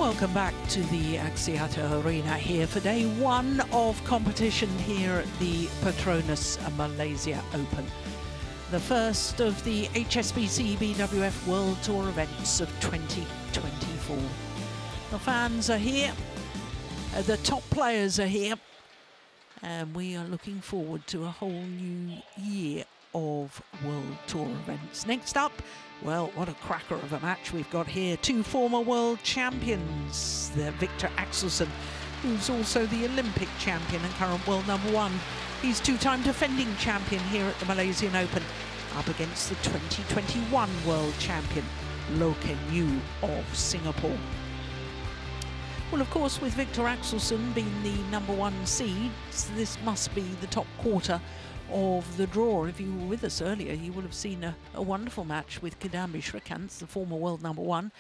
Welcome back to the Axiata Arena here for day one of competition here at the PETRONAS Malaysia Open. The first of the HSBC BWF World Tour events of 2024. The fans are here, the top players are here, and we are looking forward to a whole new year of World Tour events. Next up, well, what a cracker of a match we've got here. Two former world champions, Viktor Axelsen, who's also the Olympic champion and current world #1. He's two-time defending champion here at the Malaysian Open, up against the 2021 world champion, Loh Kean Yew of Singapore. Well, of course, with Viktor Axelsen being the #1 seed, this must be the top quarter of the draw. If you were with us earlier, you would have seen a wonderful match with Kidambi Shrikant, the former world #1,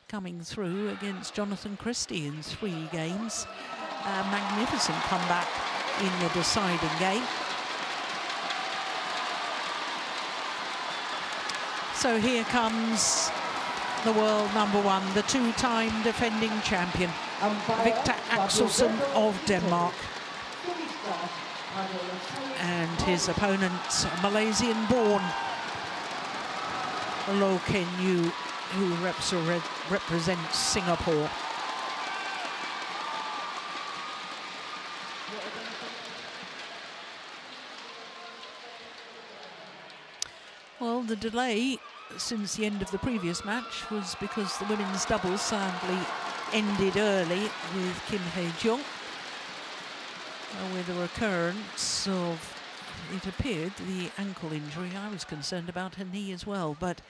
coming through against Jonathan Christie in 3 games. A magnificent comeback in the deciding game. So here comes the world #1, the two-time defending champion, Viktor Axelsen of Denmark. And his opponent, Malaysian-born Loh Kean Yew, who represents Singapore. Well, the delay since the end of the previous match was because the women's doubles sadly ended early with Kim Hae-jung, with a recurrence of, it appeared, the ankle injury. I was concerned about her knee as well, but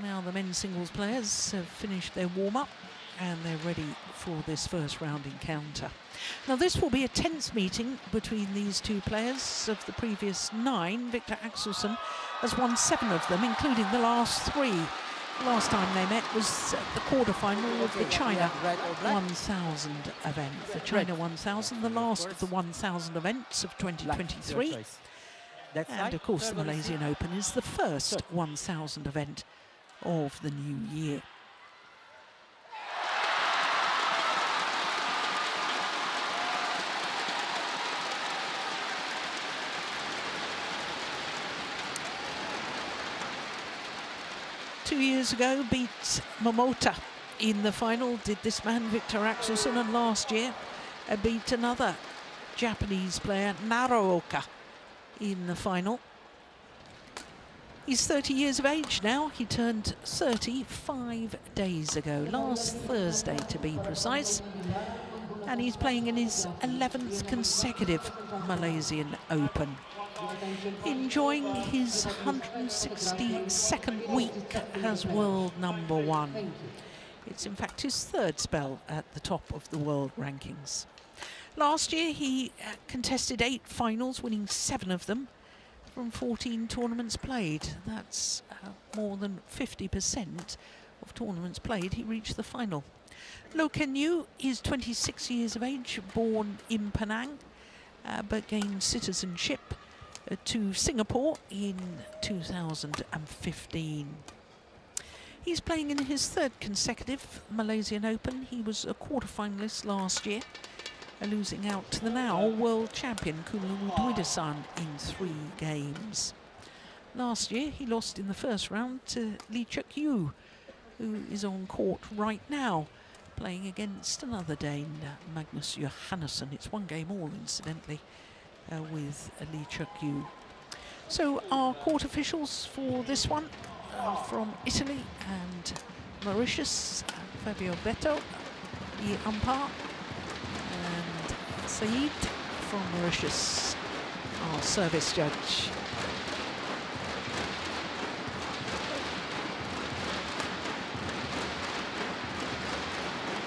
now the men's singles players have finished their warm-up and they're ready for this first round encounter. Now this will be a tense meeting between these two players. Of the previous 9, Viktor Axelsen has won 7 of them, including the last 3. Last time they met was at the quarterfinal of the China 1000 event. The China 1000, the last of the 1000 events of 2023. And of course the Malaysian Open is the first 1000 event of the new year. Two years ago, beat Momota in the final, did this man, Viktor Axelsen, and last year beat another Japanese player, Naraoka, in the final. He's 30 years of age now. He turned 35 days ago, last Thursday to be precise. And he's playing in his 11th consecutive Malaysian Open. Enjoying his 162nd week as world #1. It's in fact his 3rd spell at the top of the world rankings. Last year he contested 8 finals, winning 7 of them from 14 tournaments played. That's more than 50% of tournaments played. He reached the final. Loh Kean Yew is 26 years of age, born in Penang, but gained citizenship to Singapore in 2015. He's playing in his 3rd consecutive Malaysian Open. He was a quarter-finalist last year, losing out to the now world champion Kulawudwidasan in 3 games. Last year he lost in the first round to Lee Chuk-Yew, who is on court right now, playing against another Dane, Magnus Johannesson. It's 1 game all, incidentally, with Lee Chuk-Yew. So our court officials for this one from Italy and Mauritius, Fabio Beto, the umpire, and Saeed from Mauritius, our service judge.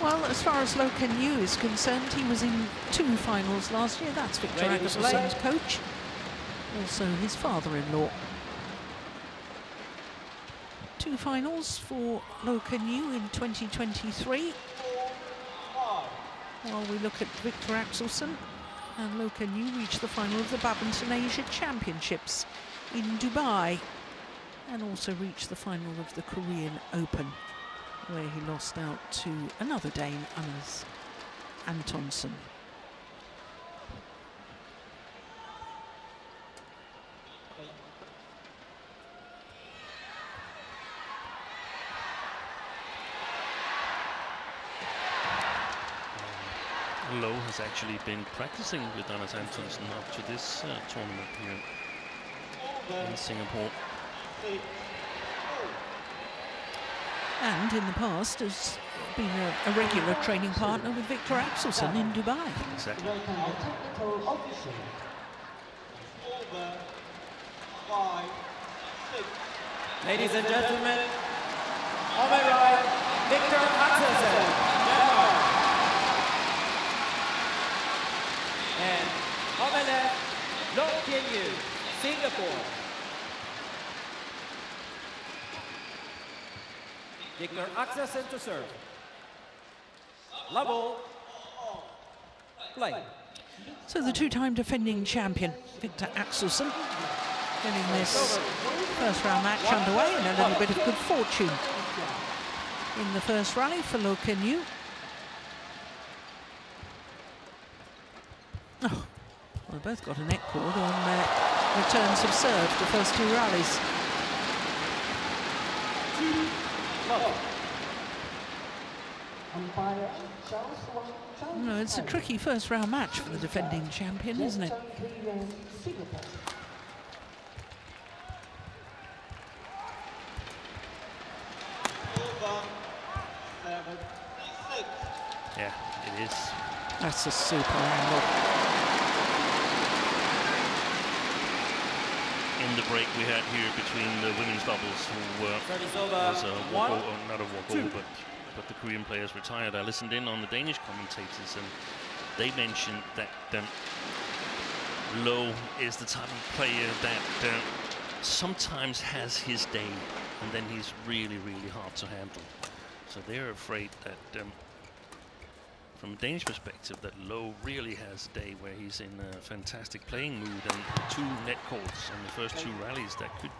Well, as far as Loh Kean Yew is concerned, he was in 2 finals last year. That's Viktor Axelsen's coach, also his father-in-law. 2 finals for Loh Kean Yew in 2023. While we look at Viktor Axelsen, and Loh Kean Yew reached the final of the Badminton Asia Championships in Dubai, and also reached the final of the Korean Open where he lost out to another Dane, Anders Antonsen. Loh has actually been practicing with Anders Antonsen up to this tournament here in Singapore. And in the past has been a regular training partner with Viktor Axelsen in Dubai. Exactly. Ladies and gentlemen, on my right, Viktor Axelsen, Denmark. And on my left, Loh Kean Yew, Singapore. Viktor Axelsen to serve. Level. Play. So the two-time defending champion, Viktor Axelsen, getting this first round match underway, and a little bit of good fortune in the first rally for Loh Kean Yew. Oh, well, they both got a net cord on their returns of serve the first two rallies. No, it's a tricky first round match for the defending champion, isn't it? Yeah, it is. That's a super angle. In the break we had here between the women's doubles, who was a walkover, not a walkover, but the Korean players retired. I listened in on the Danish commentators, and they mentioned that Loh is the type of player that sometimes has his day, and then he's really, really hard to handle. So they're afraid that, from a Danish perspective, that Loh really has a day where he's in a fantastic playing mood, and two net courts on the first two rallies, that could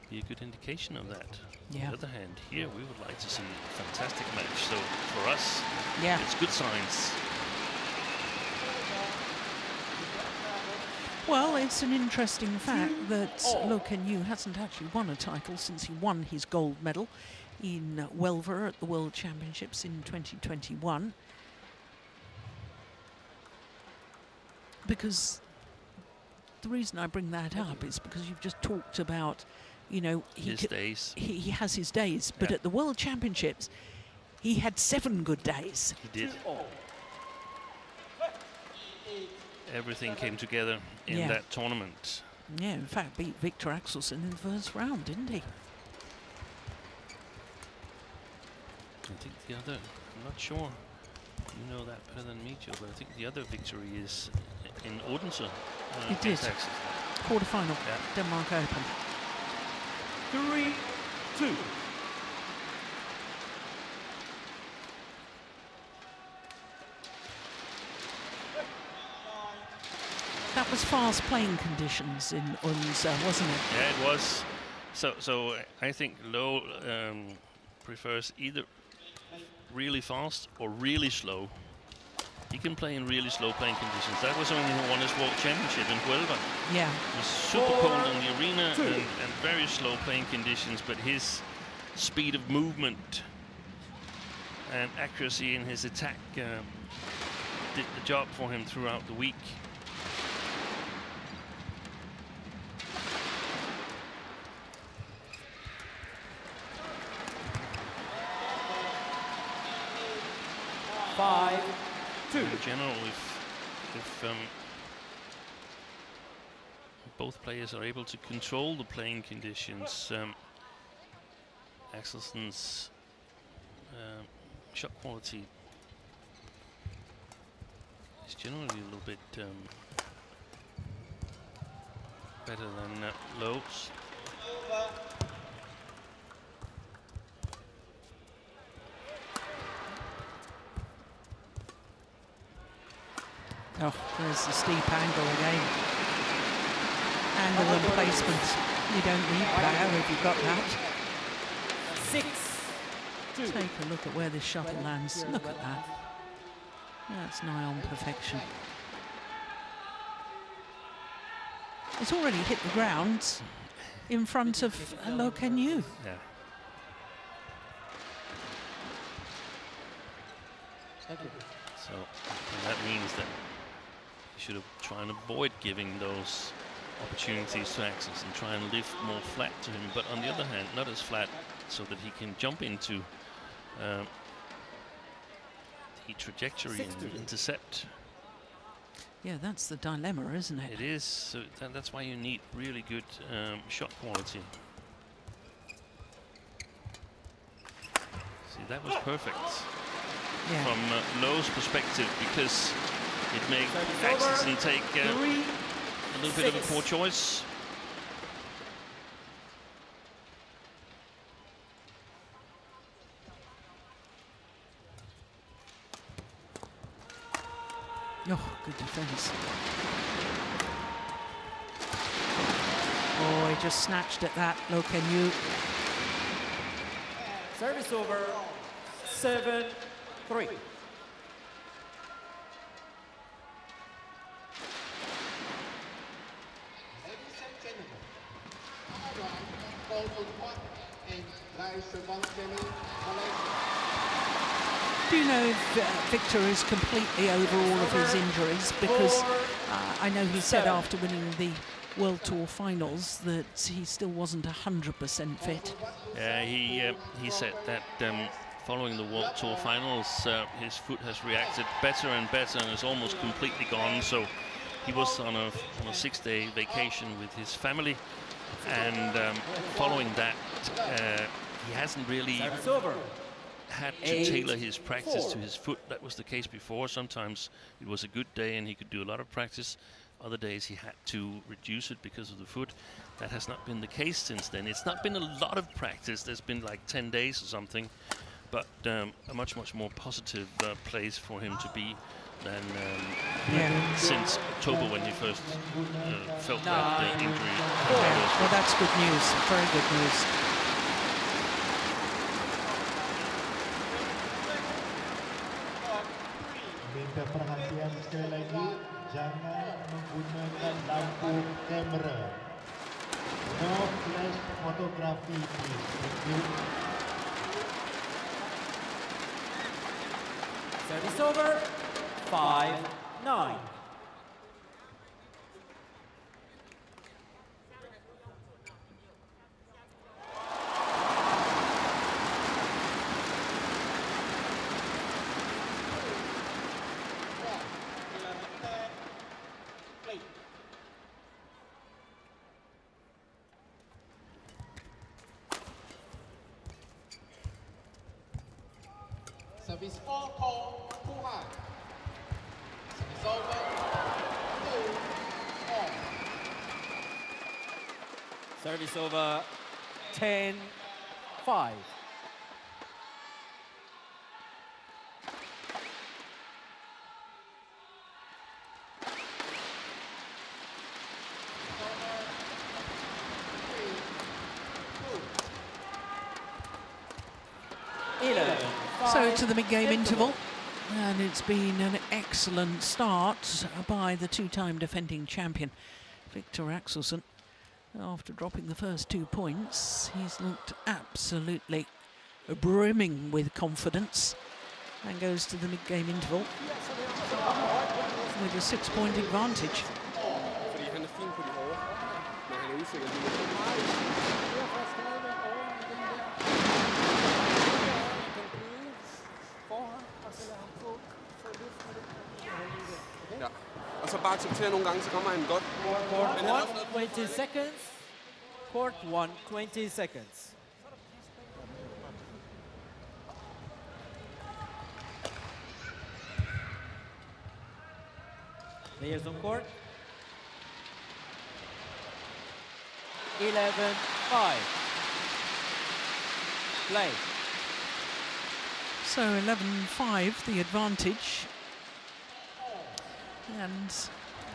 be a good indication of that. Yeah. On the other hand, here we would like to see a fantastic match. So for us, yeah, it's good signs. Well, it's an interesting fact that Loh Kean Yew hasn't actually won a title since he won his gold medal in Welver at the World Championships in 2021. Because the reason I bring that up is because you've just talked about, you know, he has his days, but at the World Championships, he had 7 good days. He did. Everything came together in that tournament. Yeah, in fact, beat Viktor Axelsen in the first round, didn't he? I think the other, I'm not sure, you know that better than me, Joe, but I think the other victory is in Odense. It did. Quarterfinal, Denmark Open. 3-2. That was fast playing conditions in Odense, wasn't it? Yeah, it was. So I think Loh prefers either really fast or really slow. He can play in really slow playing conditions. That was only who won his World Championship in Huelva. Yeah. He's super cold in the arena and very slow playing conditions, but his speed of movement and accuracy in his attack did the job for him throughout the week. In general, if both players are able to control the playing conditions, Axelsen's shot quality is generally a little bit better than Loh's. Oh, there's the steep angle again. Angle and placement. You don't need power if you've got that. 2. Take a look at where this shuttle lands. Look at that. That's nigh on perfection. It's already hit the ground in front of Loh Kean Yew. Yeah. So that means that you should have tried and avoid giving those opportunities to Axelsen and try and lift more flat to him, but on the other hand, not as flat so that he can jump into the trajectory and intercept. Yeah, that's the dilemma, isn't it? It is. So that's why you need really good shot quality. See, that was perfect. Yeah. From Loh's perspective, because it makes Axelsen take a little bit of a poor choice. Oh, good defense. Oh, he just snatched at that, Loh Kean Yew. Service over, 7-3. Do you know if Viktor is completely over all of his injuries? Because I know he said after winning the World Tour finals that he still wasn't 100% fit. Yeah, he said that following the World Tour finals, his foot has reacted better and better and is almost completely gone. So he was on a 6-day vacation with his family, and following that, he hasn't really had to tailor his practice to his foot. That was the case before. Sometimes it was a good day and he could do a lot of practice. Other days he had to reduce it because of the foot. That has not been the case since then. It's not been a lot of practice. There's been like 10 days or something, but a much more positive place for him to be than since October, when he first felt that injury. Well, that's good news. Very good news. Minta perhatian sekali lagi, jangan menggunakan lampu kamera. No flash photography, please. Thank you. Service over, 5-9. Service 4 call, 2 high. Service over, 2-4. Service over, 10-5. So to the mid-game interval, and it's been an excellent start by the two-time defending champion, Viktor Axelsen. After dropping the first 2 points, he's looked absolutely brimming with confidence and goes to the mid-game interval with a 6-point advantage. Og så bare acceptere nogle gange, så kommer han godt. Court 1, 20 seconds. Court 1, 20 seconds. Players on court. 11-5. Play. So 11-5, the advantage. And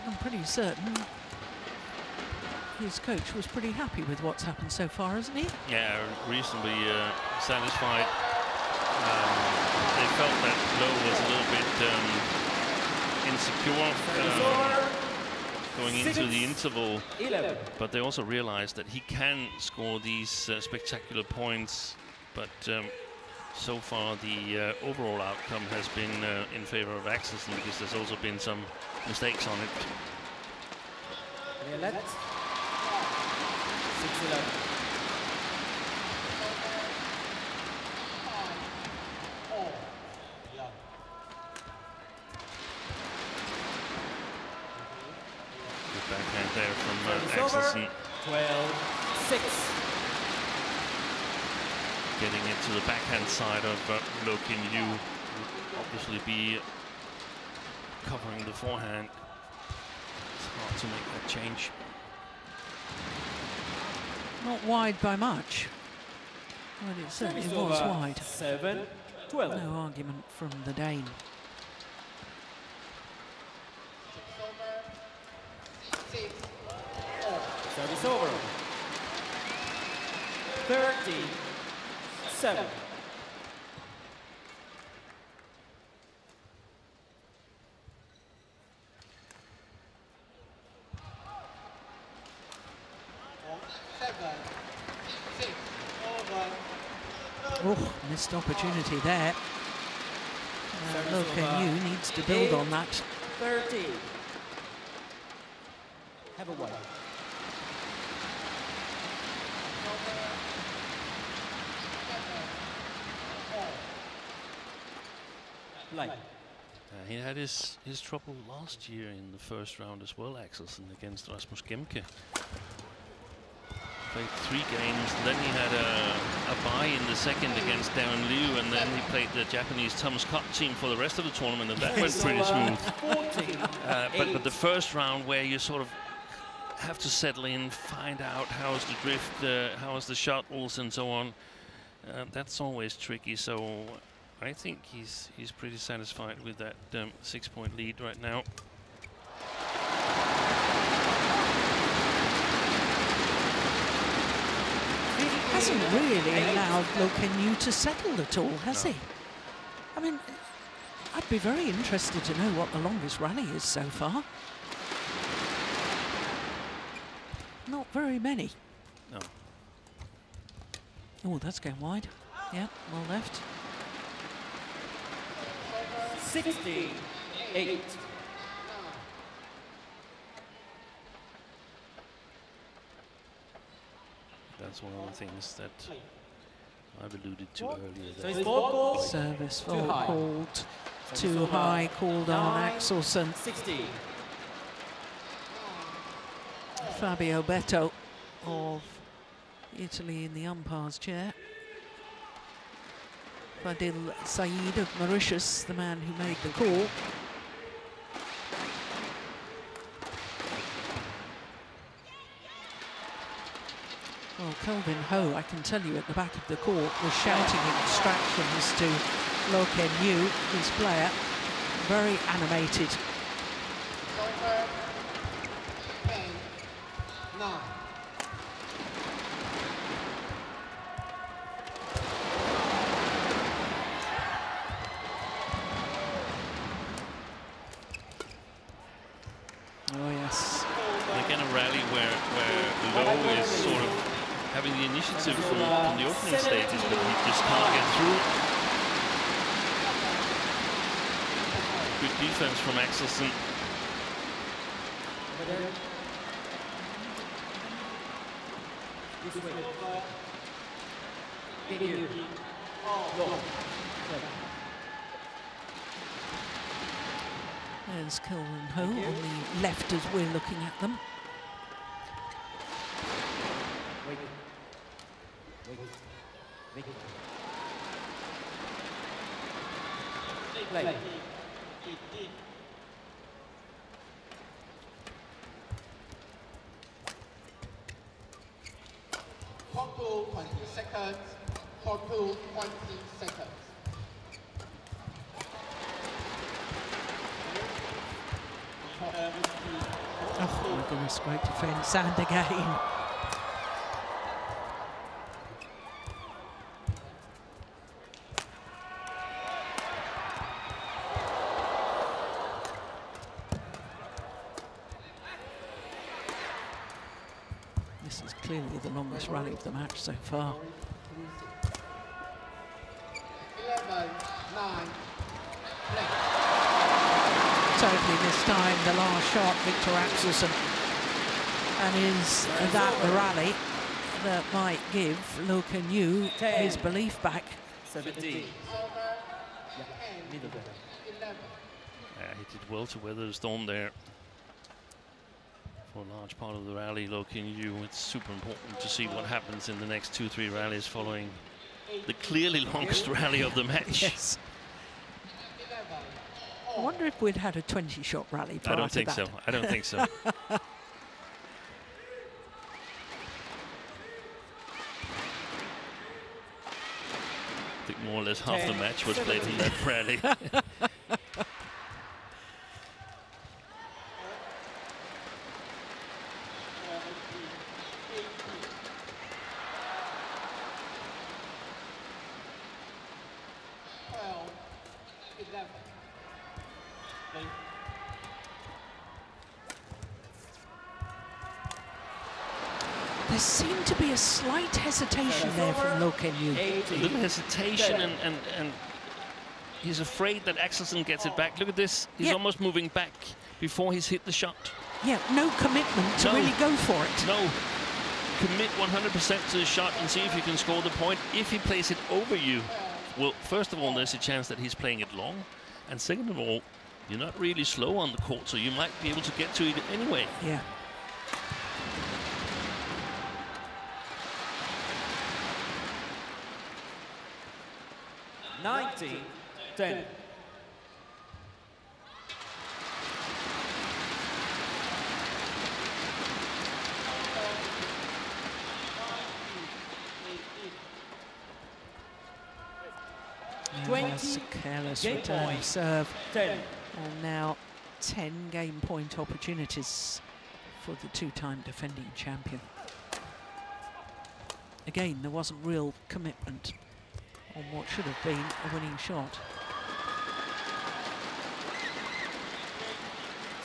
I'm pretty certain his coach was pretty happy with what's happened so far, isn't he? Yeah, reasonably satisfied. They felt that Loh was a little bit insecure going into the interval, but they also realized that he can score these spectacular points. But so far, the overall outcome has been in favor of Axelsen, because there's also been some mistakes on it. 6-11. Good backhand there from Axelsen. 12-6. Getting into the backhand side of Loh Kean Yew. Will obviously be covering the forehand. It's hard to make that change. Not wide by much. Well, it certainly was wide. 7-12. No argument from the Dane. Service over. 13-7. Oh, missed opportunity there. Loh Kean Yew needs to build on that. 13. Have a one. Play. He had his trouble last year in the first round as well, Axelsen, against Rasmus Gemke. Played 3 games, and then he had a bye in the second against Darren Liu, and then he played the Japanese Thomas Cup team for the rest of the tournament, and that went pretty smooth. But the first round, where you sort of have to settle in, find out how's the drift, how's the shuttles, and so on, that's always tricky. So I think he's pretty satisfied with that 6-point lead right now. Hasn't really allowed Loh Kean Yew to settle at all, has he? I mean, I'd be very interested to know what the longest rally is so far. Not very many. No. Oh, that's going wide. Yeah, well left. 16-8. That's one of the things that I've alluded to earlier. So it's ball Service Too fault high. called. Service Too over. high, called on 9, Axelsen. 16. Fabio Beto of Italy in the umpire's chair. Fadil Saeed of Mauritius, the man who made the call. Well, Kelvin Ho, I can tell you, at the back of the court was shouting instructions to Loh Kean Yew, his player, very animated. 9. Oh yes. Again, a rally where Loh is sort of having the initiative from the opening stages, but he just can't get through. Good defense from Axelsen. This way. Kean Yew. Low. There's Kelvin Ho on the left as we're looking at them. Wait. Play. Total 20 seconds. Total 20 seconds. Oh my goodness, great defence, and again. clearly the longest rally of the match so far. 11, 9, play. Totally this time, the last shot, Viktor Axelsen. And is that the rally that might give Loh Kean Yew his belief back? 17. Middle. Yeah, he did well to weather the storm there for a large part of the rally. Loh Kean Yew, it's super important to see what happens in the next 2-3 rallies following the clearly longest rally of the match. Yes. I wonder if we'd had a 20-shot rally prior I don't to think that. so. I don't think so. I think more or less half the match was played in that rally. There seemed to be a slight hesitation there from Loh Kean Yew. A little hesitation, and he's afraid that Axelsen gets it back. Look at this. He's almost moving back before he's hit the shot. Yeah, no commitment to really go for it. No. Commit 100% to the shot and see if you can score the point. If he plays it over you, well, first of all, there's a chance that he's playing it long. And second of all, you're not really slow on the court, so you might be able to get to it anyway. Yeah. Nineteen, 10. That's a careless return of serve. 10. And now 10 game point opportunities for the two-time defending champion. Again, there wasn't real commitment on what should have been a winning shot.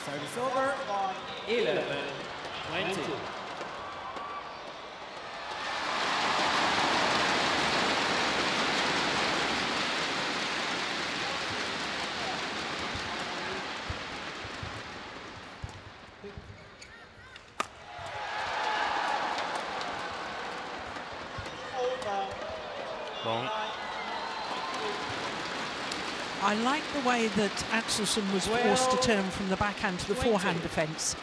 Service over. 11, 20. Long. I like the way that Axelsen was forced to turn from the backhand to the forehand defence.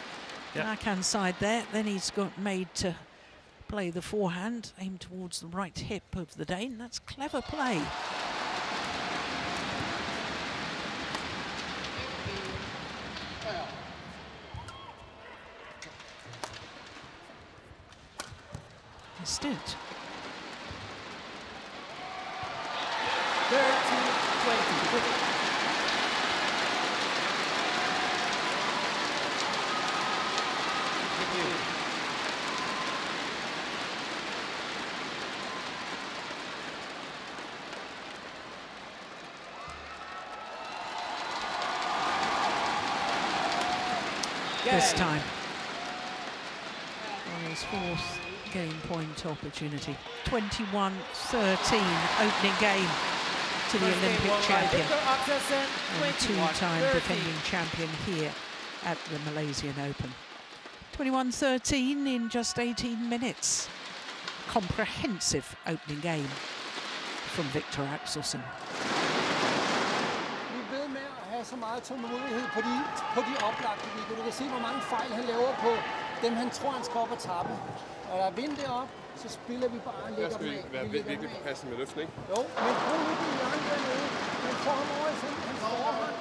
Yeah. Backhand side there, then he's got made to play the forehand, aim towards the right hip of the Dane. That's clever play. Missed it. 30-20. This time. On his fourth game point opportunity. 21-13 opening game to the Olympic champion and two-time defending champion here at the Malaysian Open. 21-13 in just 18 minutes. Comprehensive opening game from Viktor Axelsen. Vi er ved med at have så meget tålmodighed på de oplagte videoer. Du kan se, hvor mange fejl han laver på dem, han tror, han skal op og tappe. Når der er vind deroppe, så spiller vi bare og lægger Der skal dem af. vi være virkelig påpassende med løften, ikke? Jo, men prøv nu det hjørne dernede. Men får ham over i sådan, hans forhånd.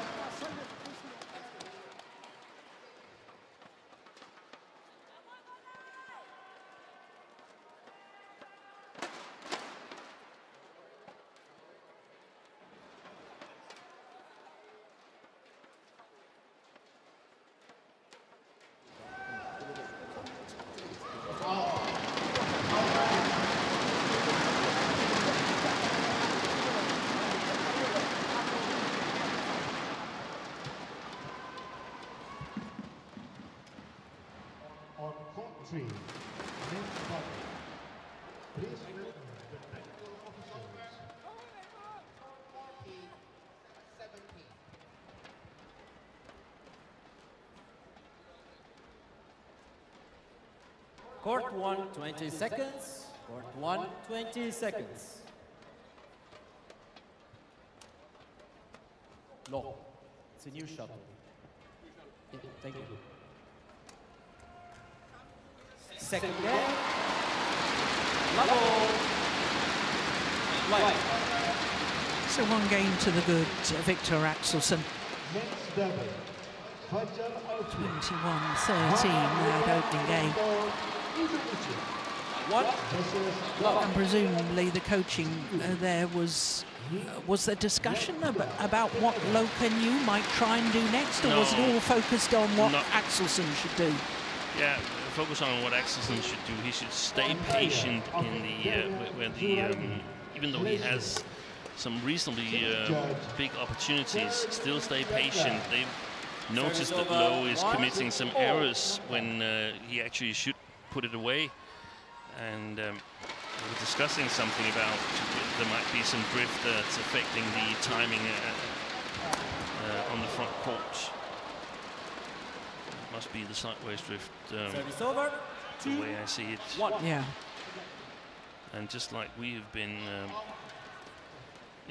On court 3, men's double. Please remember the technical officers. 14-17. Court 1, 20 seconds. Court 1, 20 seconds. Loh, it's a new shuttle. Yeah, thank you. Second game. Level. Light. So 1 game to the good, Viktor Axelsen. Next double. 21-13, that opening game. One. And presumably the coaching there was there discussion about what Loh Kean Yew might try and do next, or No. was it all focused on what No. Axelsen should do? Yeah, focus on what Axelsen should do. He should stay patient in even though he has some reasonably big opportunities, still stay patient. They've noticed that Loh is committing some errors when he actually should put it away. And we were discussing something about there might be some drift that's affecting the timing on the front court. It must be the sideways drift, Service over. the way I see it. Yeah. And just like we have been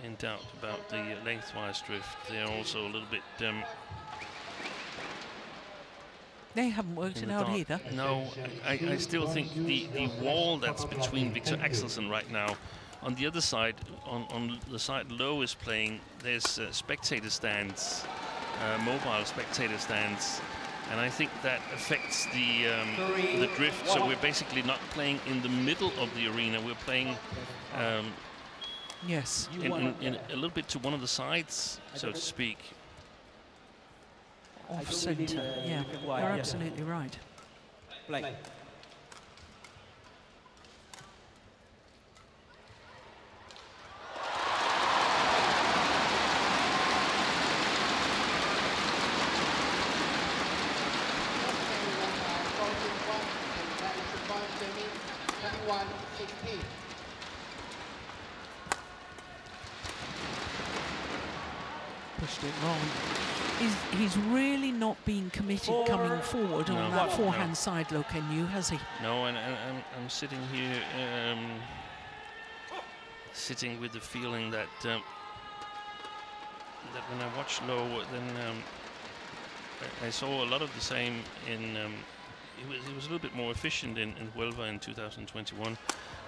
in doubt about the lengthwise drift, they're also a little bit They haven't worked in it the out dark. either. No, I still think the wall that's between Viktor Axelsen right now, on the other side, on the side Loh is playing, there's spectator stands, mobile spectator stands, and I think that affects the drift. So we're basically not playing in the middle of the arena. We're playing Yes. in a little bit to one of the sides, so to speak. Off centre, yeah, you're absolutely right. Play. Pushed it wrong. He's really not been committed coming forward on that forehand side, Loh Kean Yew, has he? No, and I'm sitting here, sitting with the feeling that that when I watch Loh, then I saw a lot of the same in. He was a little bit more efficient in Huelva in 2021.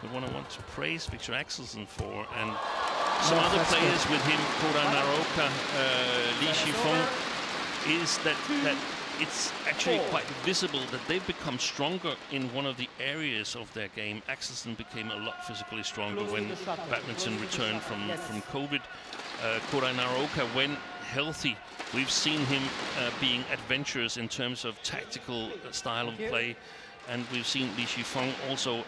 But what I want to praise Viktor Axelsen for, and some other players with him, Koda Naroka, Li Shifeng, is that it's actually quite visible that they've become stronger in one of the areas of their game. Axelsen became a lot physically stronger when badminton returned from COVID. Koda Naroka, when healthy, we've seen him being adventurous in terms of tactical style of play. And we've seen Li Shifeng also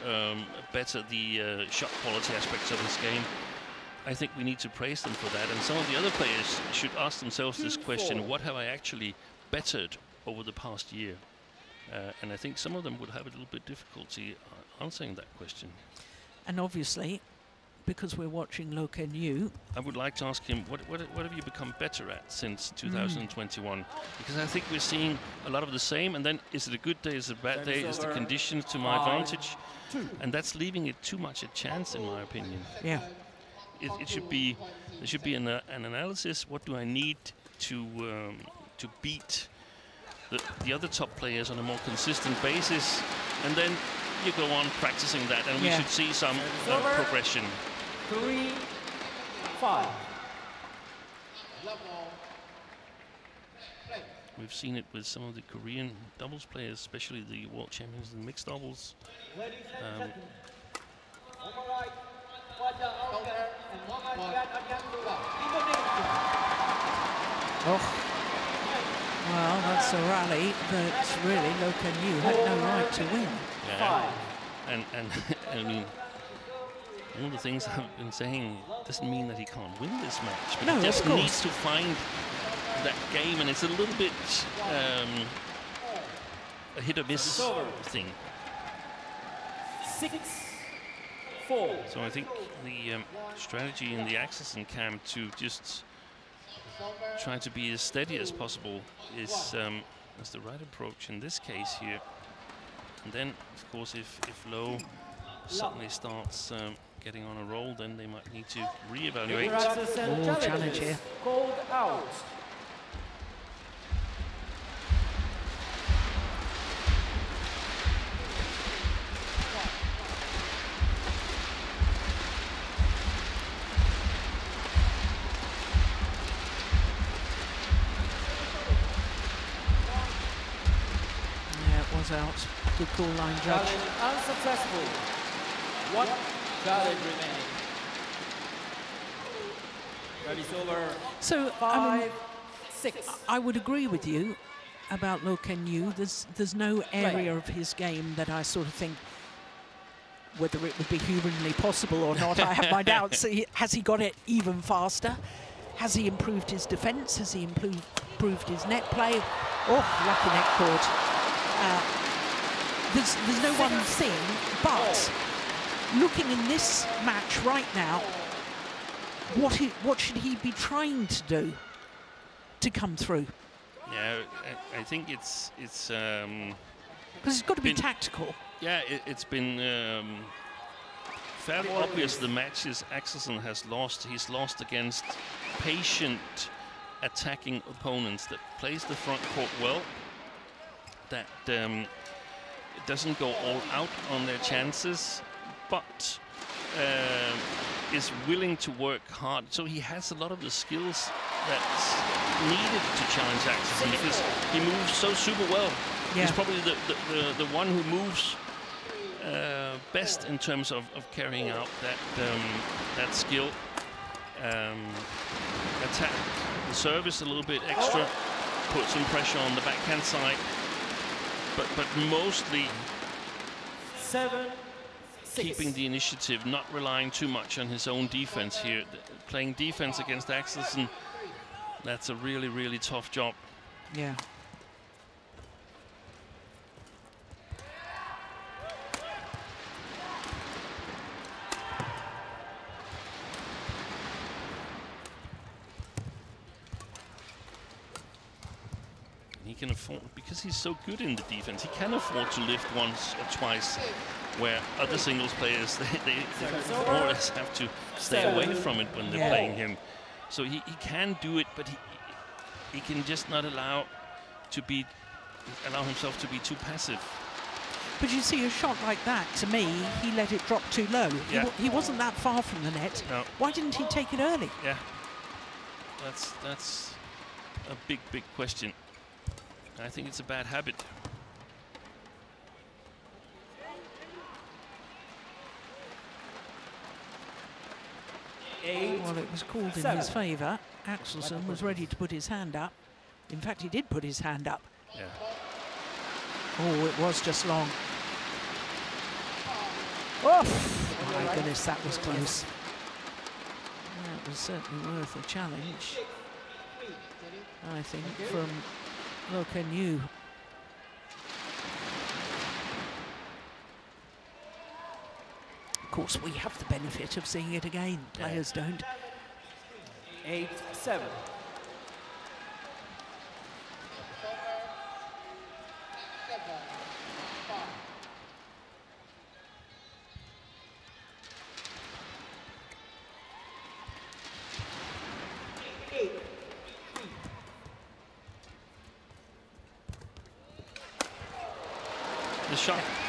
better the shot quality aspects of his game. I think we need to praise them for that. And some of the other players should ask themselves this question: what have I actually bettered over the past year? And I think some of them would have a little bit difficulty answering that question. And obviously, because we're watching Loh Kean Yew, I would like to ask him, what have you become better at since 2021? Because I think we're seeing a lot of the same, and then is it a good day, is it a bad day, is the conditions to my advantage? And that's leaving it too much a chance, in my opinion. yeah. It should be, there should be an analysis. What do I need to beat the other top players on a more consistent basis? And then you go on practicing that, and we should see some progression. 3-5. We've seen it with some of the Korean doubles players, especially the world champions in mixed doubles. Oh, well, that's a rally that really Loh Kean Yew had no right to win. Yeah. And I mean, one of the things I've been saying doesn't mean that he can't win this match, but No, he just of course. needs to find that game, and it's a little bit a hit or miss thing. 6-5. 4. So I think the strategy in the Axelsen camp to just try to be as steady as possible is the right approach in this case here. And then, of course, if Loh suddenly starts getting on a roll, then they might need to re-evaluate. Viktor Axelsen challenge here. Called out. Out. Good call line, judge. Challenge unsuccessful. 1 challenge remaining. Service over. So 5, 6. I would agree with you about Loh Kean Yew. There's no area of his game that I sort of think whether it would be humanly possible or not. I have my doubts. Has he got it even faster? Has he improved his defence? Has he improved his net play? Oh, lucky net cord. There's no one thing, but looking in this match right now, what should he be trying to do to come through? Yeah, I think it's because it's got to be tactical. Yeah, it's been fairly obvious the matches Axelsen has lost. He's lost against patient attacking opponents that plays the front court well, that doesn't go all out on their chances, but is willing to work hard. So he has a lot of the skills that's needed to challenge Axelsen because he moves so super well. Yeah. He's probably the one who moves best in terms of carrying out that skill. Attack the service a little bit extra, put some pressure on the backhand side, but mostly 7, 6. keeping the initiative, not relying too much on his own defense here. Playing defense against Axelsen, that's a really, really tough job. Yeah. He can afford, because he's so good in the defense, he can afford to lift once or twice, where other singles players, they more or less have to stay away from it when they're playing him. So he can do it, but he can just not allow himself to be too passive. But you see, a shot like that, to me, he let it drop too low. Yeah. He wasn't that far from the net. No. Why didn't he take it early? Yeah, that's a big question. I think it's a bad habit. Well, it was called in his favour. Axelsen was ready to put his hand up. In fact, he did put his hand up. Yeah. Oh, it was just long. Oh, my goodness, that was close. That was certainly worth a challenge, I think, from Loh Kean Yew. Of course, we have the benefit of seeing it again. Players don't. 8, 7.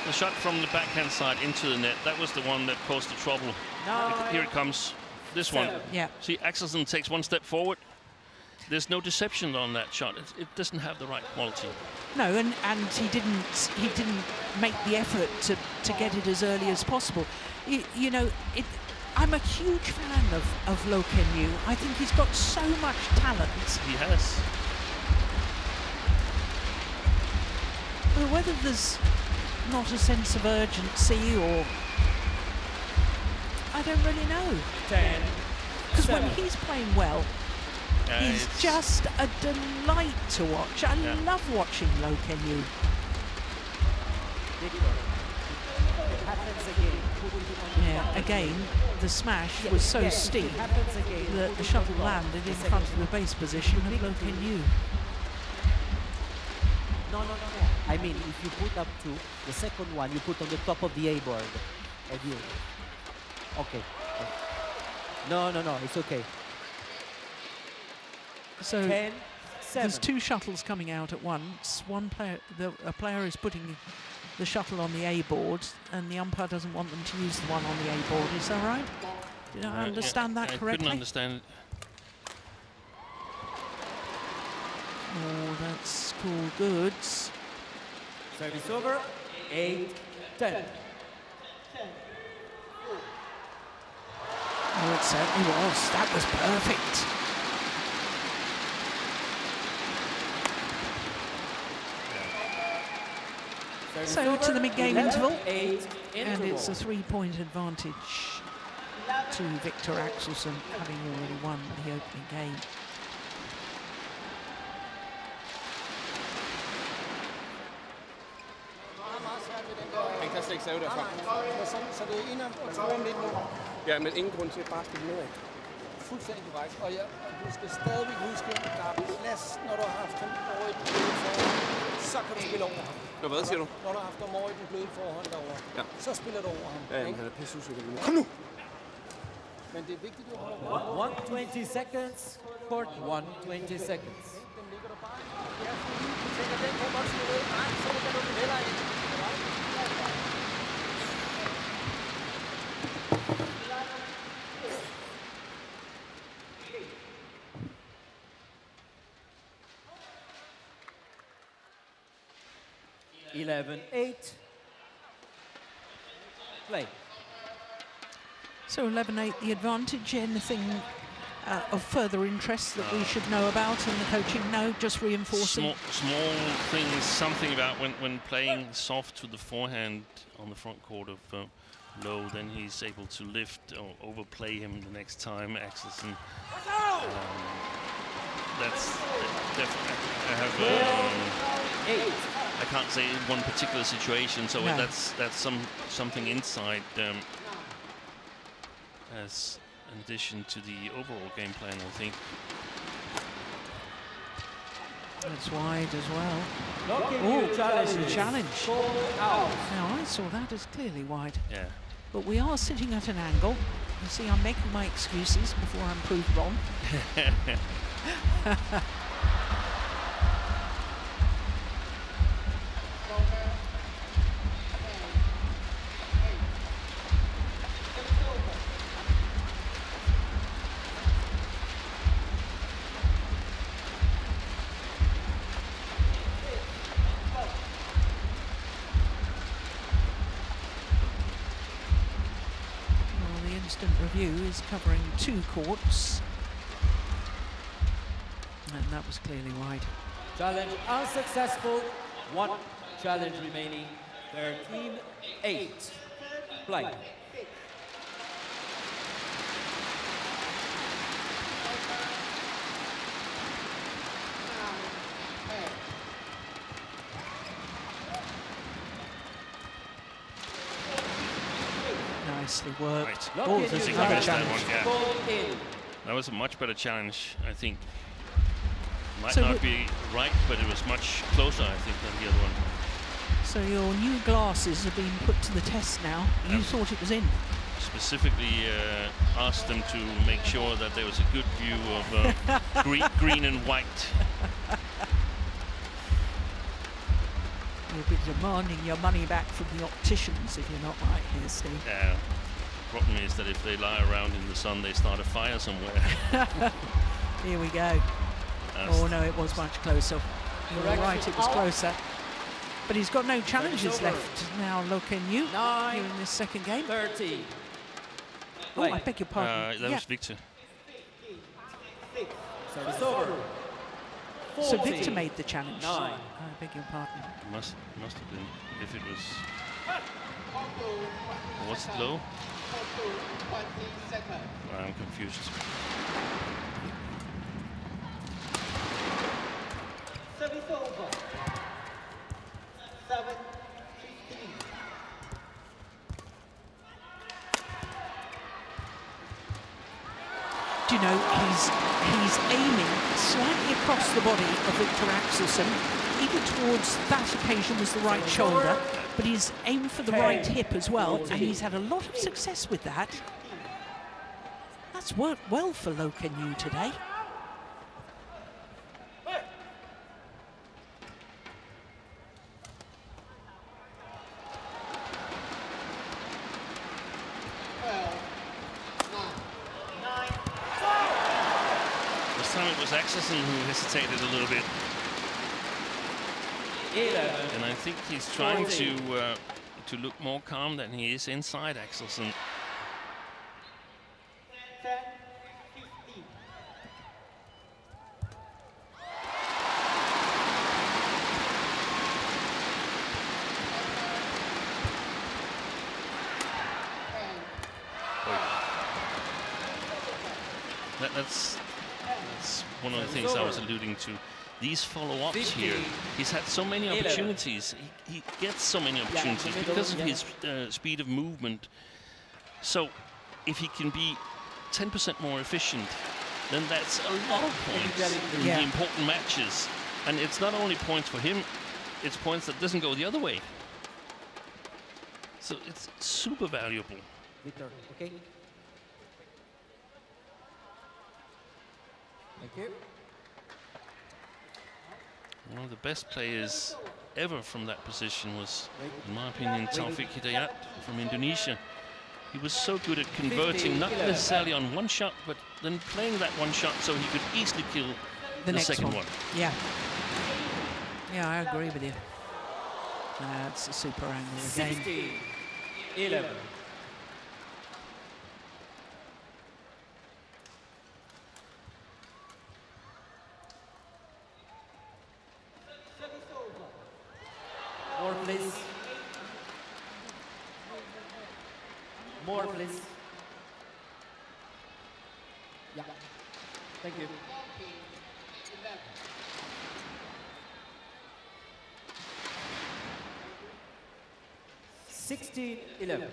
The shot from the backhand side into the net, that was the one that caused the trouble. Here it comes, this one. Yeah. See, Axelsen takes one step forward. There's no deception on that shot. It doesn't have the right quality. No, and he didn't make the effort to get it as early as possible. You know, I'm a huge fan of Loh Kean Yew. I think he's got so much talent. He has. Well, whether there's not a sense of urgency or I don't really know. 10. Because when he's playing well, he's just a delight to watch. I love watching Loh Kean Yew. Viktor. Yeah, again, the smash was so steep that the shuttle landed in front of the base position of Loh Kean Yew. No. I mean, if you put up to the second one, you put on the top of the A board. Okay. No, it's okay. So 10, 7. there's two shuttles coming out at once. One player, a player is putting the shuttle on the A board, and the umpire doesn't want them to use the one on the A board. Is that right? Did I understand that correctly? I couldn't understand it. Oh, that's cool goods. Service over. 8, 10. Oh, it certainly was. That was perfect. So to the mid-game interval, and it's a 3-point advantage to Viktor Axelsen, having already won the opening game. Han kan slet ikke save derfra. Så det er en af om lidt nu. Ja, men ingen grund til at bare spille nedad. Fuldstændig korrekt. Og du skal stadigvæk huske, at der er plads, når du har haft ham over i den bløde forhånd. Så kan du spille over ham. Nå, hvad siger du? Når du har haft ham over i den bløde forhånd derovre, så spiller du over ham. Ja, men han er pisse usikker nu. Kom nu! Men det er vigtigt, at du holder 120 seconds. Court 120 seconds. Den ligger der bare. Ja, du tænker, den kommer også med. Nej, så ligger du den heller ind. 11-8. Play. So 11-8 the advantage. Anything of further interest that we should know about in the coaching? No, just reinforcing. Small things, something about when playing soft to the forehand on the front court of Loh, then he's able to lift or overplay him the next time. Axelsen. That's definitely. I have. I can't say one particular situation, so that's something inside as an addition to the overall game plan, I think. That's wide as well. Oh, challenge. Now I saw that as clearly wide. Yeah. But we are sitting at an angle. You see, I'm making my excuses before I'm proved wrong. Instant review is covering 2 courts, and that was clearly wide. Challenge unsuccessful. 1 challenge remaining. 13-8. Play. Nicely worked. Right. Oh, there's another challenge. That was a much better challenge, I think. Might So not be right, but it was much closer, I think, than the other one. So your new glasses have been put to the test now. You thought it was in. Specifically asked them to make sure that there was a good view of green and white. You'll be demanding your money back from the opticians if you're not right here, Steve. Yeah. Problem is that if they lie around in the sun, they start a fire somewhere. Here we go. Oh no, it was much closer. You're right, it was closer. But he's got no challenges left now, Loh Kean Yew, here in this second game. 30. Oh, I beg your pardon. That was Viktor. Service over. So Viktor made the challenge. 9. I beg your pardon. Must have been, if it was. Was it Loh? I'm confused. Service over. 7-15. you know, he's aiming slightly across the body of Viktor Axelsen. Either towards that occasion was the right shoulder, but he's aimed for the right hip as well, and he's had a lot of success with that. That's worked well for Loh Kean Yew today. This time it was Axelsen who hesitated a little bit. And I think he's trying to look more calm than he is inside Axelsen. That's one of the things I was alluding to. These follow-ups here, he's had so many opportunities. He gets so many opportunities because of his speed of movement. So if he can be 10% more efficient, then that's a lot of points in the important matches. And it's not only points for him, it's points that doesn't go the other way. So it's super valuable. Viktor, okay? Thank you. One of the best players ever from that position was, in my opinion, Taufik Hidayat from Indonesia. He was so good at converting, not necessarily on one shot, but then playing that one shot so he could easily kill the second one. Yeah. Yeah, I agree with you. That's a super angle again. 16-11. More, please. More, please. Yeah. Thank you. 16-11.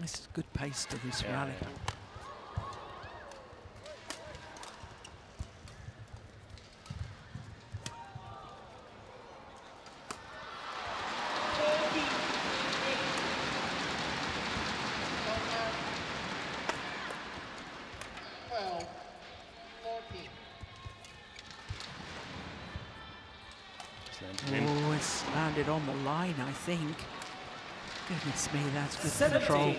This is good pace to this rally. Oh, it's landed on the line, I think. Goodness me, that's good control.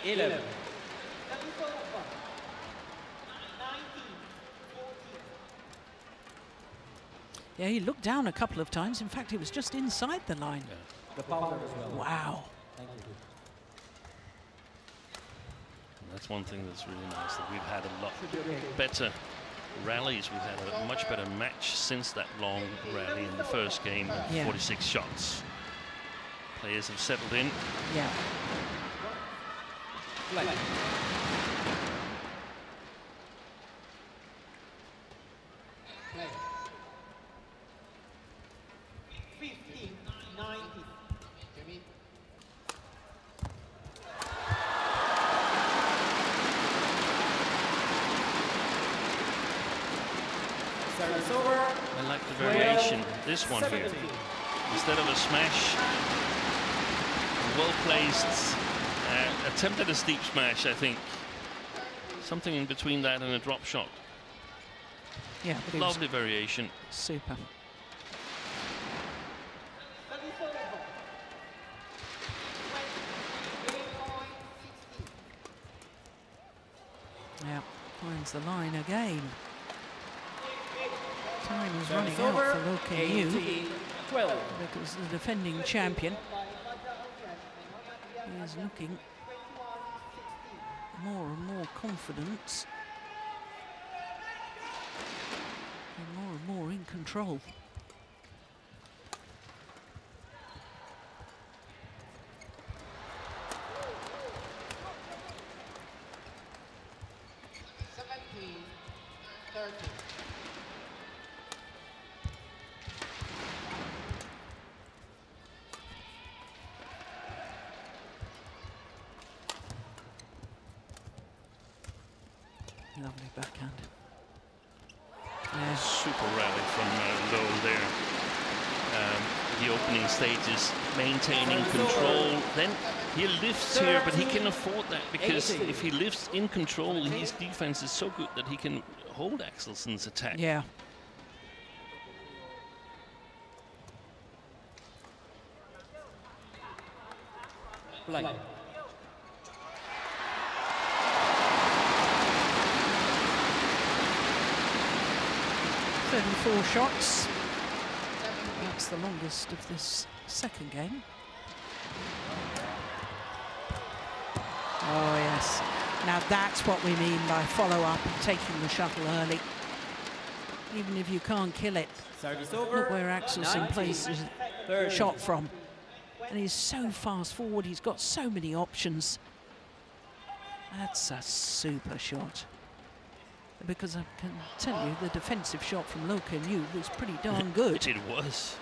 17-11. Yeah, he looked down a couple of times. In fact, he was just inside the line. The pounder as well. Wow. Thank you. And that's one thing that's really nice, that we've had a lot better rallies. We've had a much better match since that long rally in the first game, 46 shots. Players have settled in. Yeah. Play. Play. 15-90. Jimmy. Service over. I like the variation. This one here, instead of a smash, well placed, attempted a steep smash, I think. Something in between that and a drop shot. Yeah, but Lovely variation. Super. Yeah, finds the line again. Time is running out for Loh Kean Yew, 12. because the defending champion is looking more and more confident and more in control. Lovely backhand. Super rally from Loh there. The opening stages, maintaining control. Then he lifts here, but he can afford that because if he lifts in control, his defense is so good that he can hold Axelsen's attack. Yeah. Play. 34 shots. That's the longest of this second game. Oh yes. Now that's what we mean by follow-up and taking the shuttle early. Even if you can't kill it. Service over. Look where Axelsen plays his 30. shot from. And he's so fast forward, he's got so many options. That's a super shot. Because I can tell you the defensive shot from Loh Kean Yew was pretty darn good. It was.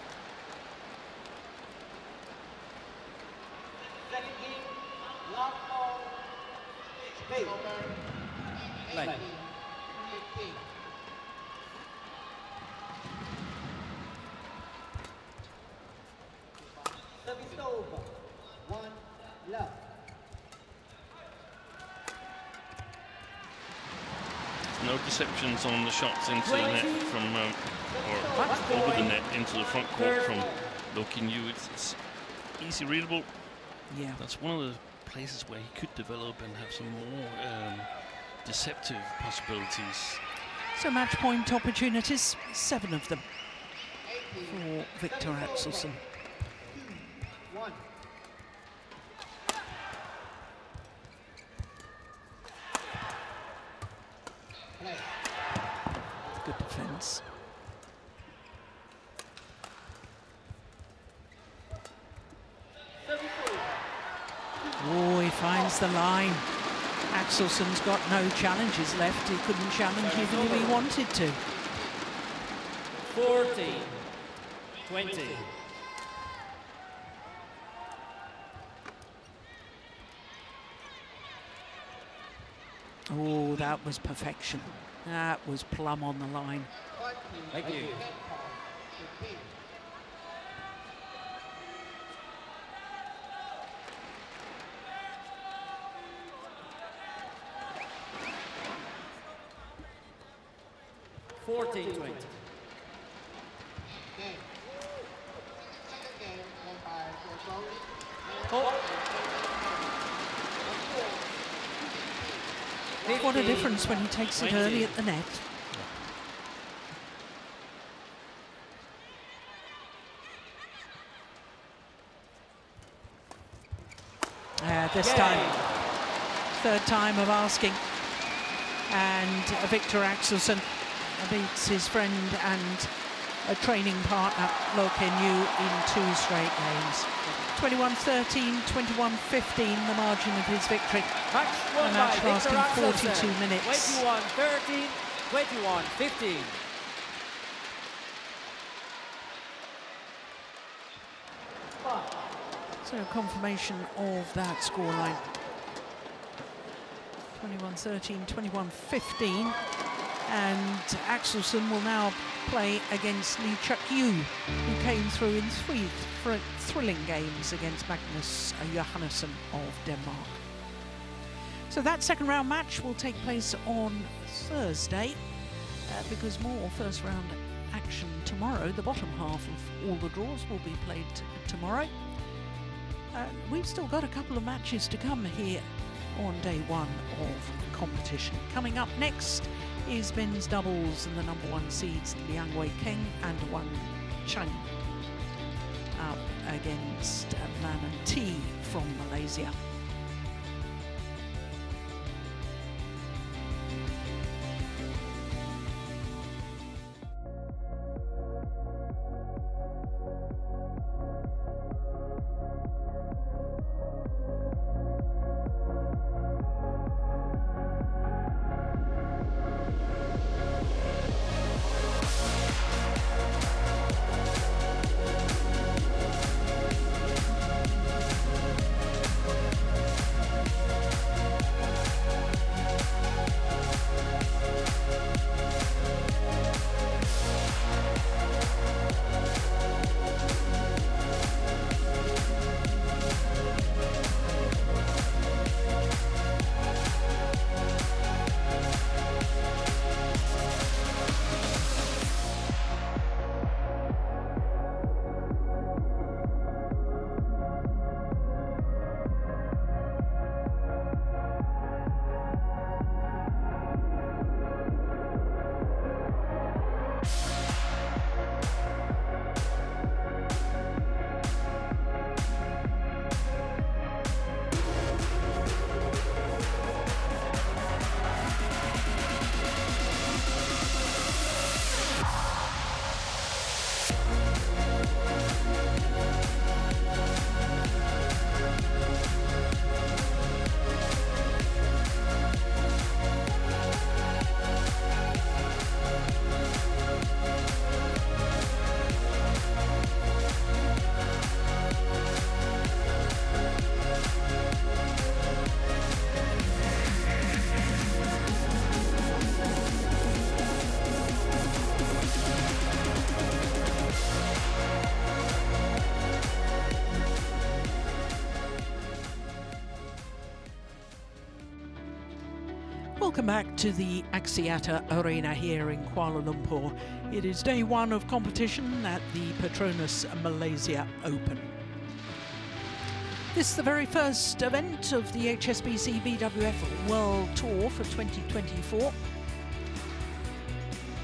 Play. Service over. 1 love. No deceptions on the shots into the net from, or over the net into the front court from Loh Kean Yew. It's easy readable. Yeah. That's one of the places where he could develop and have some more deceptive possibilities. So match point opportunities, 7 of them for Viktor Axelsen. 1. Good defense. Oh, he finds the line. Axelsen's got no challenges left. He couldn't challenge even if he wanted to. 14-20. Oh, that was perfection. That was plumb on the line. Thank you. Second game, What a difference when he takes it early at the net. This time, third time of asking. And Viktor Axelsen beats his friend and a training partner, Loh Kean Yew, in 2 straight games. 21-13, 21-15, the margin of his victory. Match won A match by lasting Viktor 42 Axelsen. minutes. 21-13, 21-15. So confirmation of that scoreline. 21-13, 21-15. And Axelsen will now play against Loh Kean Yew, who came through in 3 thrilling games against Magnus Johannesson of Denmark. So that second round match will take place on Thursday, because more first round action tomorrow. The bottom half of all the draws will be played tomorrow. We've still got a couple of matches to come here on day 1 of competition. Coming up next is men's doubles, and the number 1 seeds Liang Wei Keng and Wang Cheng up against Man and T from Malaysia. Welcome back to the Axiata Arena here in Kuala Lumpur. It is day one of competition at the PETRONAS Malaysia Open. This is the very first event of the HSBC BWF World Tour for 2024.